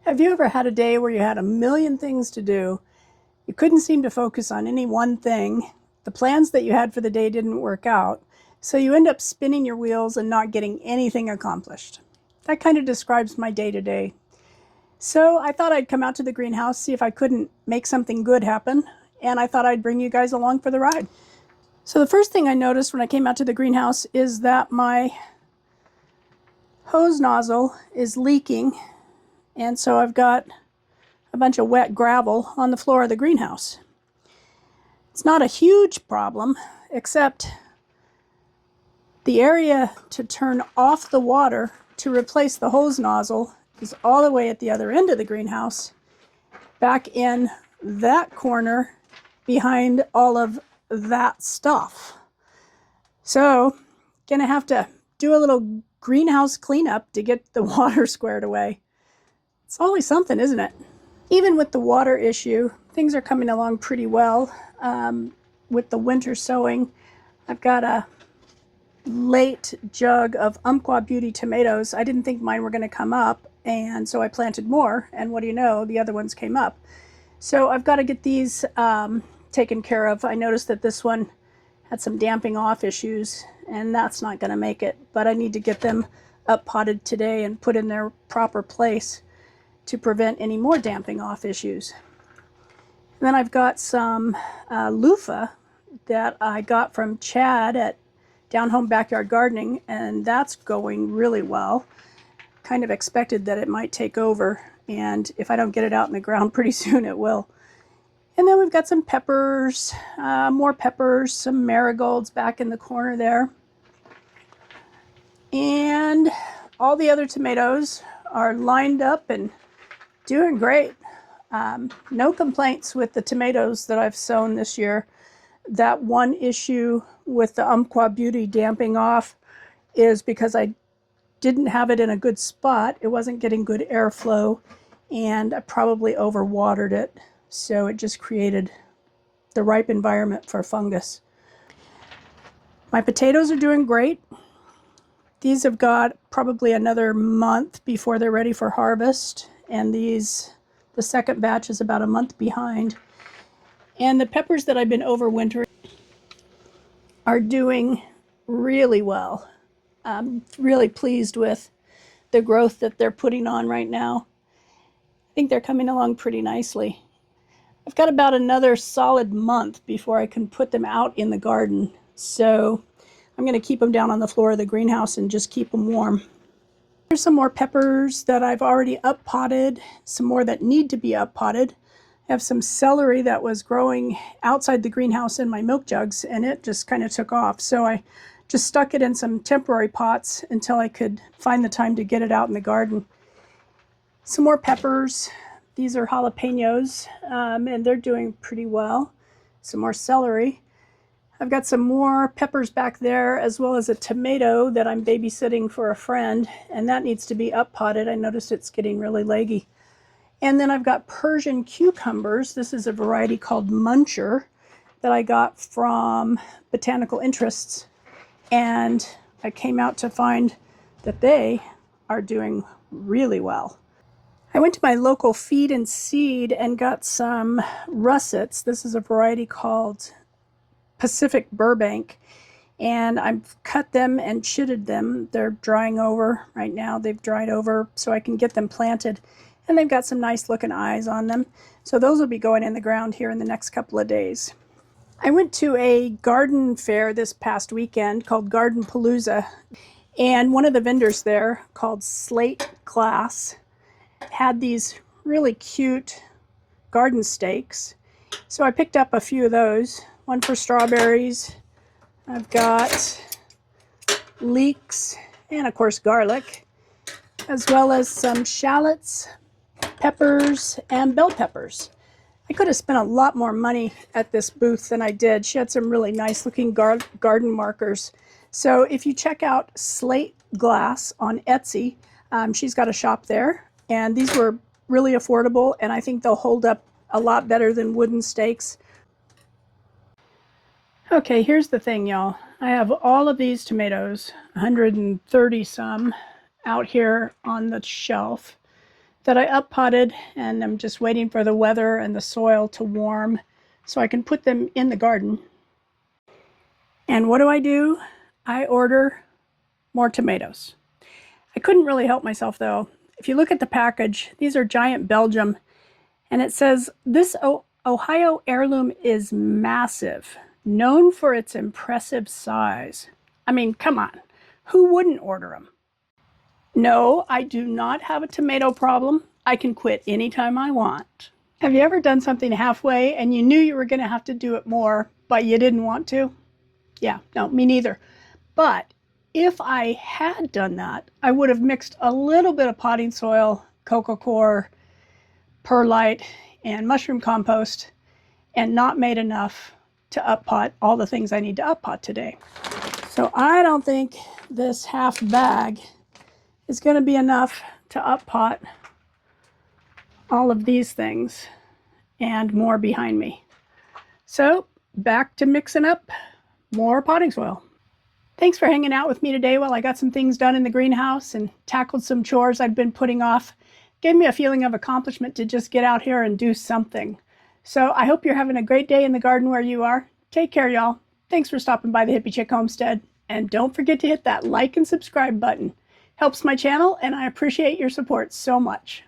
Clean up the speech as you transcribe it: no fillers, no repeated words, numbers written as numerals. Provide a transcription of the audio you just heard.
Have you ever had a day where you had a million things to do? You couldn't seem to focus on any one thing. The plans that you had for the day didn't work out, so you end up spinning your wheels and not getting anything accomplished. That kind of describes my day to day. So I thought I'd come out to the greenhouse, see if I couldn't make something good happen, and I thought I'd bring you guys along for the ride. So the first thing I noticed when I came out to the greenhouse is that my hose nozzle is leaking, and so I've got a bunch of wet gravel on the floor of the greenhouse. It's not a huge problem, except the area to turn off the water to replace the hose nozzle is all the way at the other end of the greenhouse, back in that corner behind all of that stuff. So, gonna have to do a little greenhouse cleanup to get the water squared away. It's always something, isn't it? Even with the water issue, things are coming along pretty well. With the winter sowing, I've got a late jug of Umpqua Beauty tomatoes. I didn't think mine were going to come up, and so I planted more, and what do you know, the other ones came up. So I've got to get these taken care of. I noticed that this one had some damping off issues, and that's not going to make it, but I need to get them up potted today and put in their proper place to prevent any more damping off issues. And then I've got some loofah that I got from Chad at Down Home Backyard Gardening, and that's going really well. Kind of expected that it might take over, and if I don't get it out in the ground pretty soon, it will. And then we've got some peppers, more peppers, some marigolds back in the corner there. And all the other tomatoes are lined up and doing great. No complaints with the tomatoes that I've sown this year. That one issue with the Umpqua Beauty damping off is because I didn't have it in a good spot. It wasn't getting good airflow, and I probably overwatered it, so it just created the ripe environment for fungus. My potatoes are doing great. These have got probably another month before they're ready for harvest, and the second batch is about a month behind. And the peppers that I've been overwintering are doing really well. I'm really pleased with the growth that they're putting on right now. I think they're coming along pretty nicely. I've got about another solid month before I can put them out in the garden, so I'm going to keep them down on the floor of the greenhouse and just keep them warm. Here's some more peppers that I've already up potted, some more that need to be up potted. I have some celery that was growing outside the greenhouse in my milk jugs, and it just kind of took off. So I just stuck it in some temporary pots until I could find the time to get it out in the garden. Some more peppers. These are jalapenos, and they're doing pretty well. Some more celery. I've got some more peppers back there, as well as a tomato that I'm babysitting for a friend, and that needs to be up potted. I noticed it's getting really leggy. And then I've got Persian cucumbers. This is a variety called Muncher that I got from Botanical Interests, and I came out to find that they are doing really well. I went to my local feed and seed and got some russets. This is a variety called Pacific Burbank, and I've cut them and chitted them. They're drying over right now. They've dried over so I can get them planted, and they've got some nice looking eyes on them. So those will be going in the ground here in the next couple of days. I went to a garden fair this past weekend called Garden Palooza, and one of the vendors there, called Slate Glass, had these really cute garden stakes. So I picked up a few of those. One for strawberries. I've got leeks and of course garlic, as well as some shallots, peppers, and bell peppers. I could have spent a lot more money at this booth than I did. She had some really nice looking garden markers. So if you check out Slate Glass on Etsy, she's got a shop there, and these were really affordable, and I think they'll hold up a lot better than wooden stakes. Okay, here's the thing, y'all. I have all of these tomatoes, 130 some, out here on the shelf. that I up-potted, and I'm just waiting for the weather and the soil to warm so I can put them in the garden. And what do? I order more tomatoes. I couldn't really help myself though. If you look at the package, these are giant Belgium, and it says, this Ohio heirloom is massive, known for its impressive size. I mean, come on, who wouldn't order them? No, I do not have a tomato problem. I can quit anytime I want. Have you ever done something halfway and you knew you were going to have to do it more, but you didn't want to? Yeah, no, me neither. But if I had done that, I would have mixed a little bit of potting soil, coco coir, perlite, and mushroom compost, and not made enough to up-pot all the things I need to up-pot today. So I don't think this half bag is going to be enough to up-pot all of these things and more behind me. So back to mixing up more potting soil. Thanks for hanging out with me today while I got some things done in the greenhouse and tackled some chores I'd been putting off. Gave me a feeling of accomplishment to just get out here and do something. So I hope you're having a great day in the garden where you are. Take care, y'all. Thanks for stopping by the Hippie Chick Homestead. And don't forget to hit that like and subscribe button. Helps my channel, and I appreciate your support so much.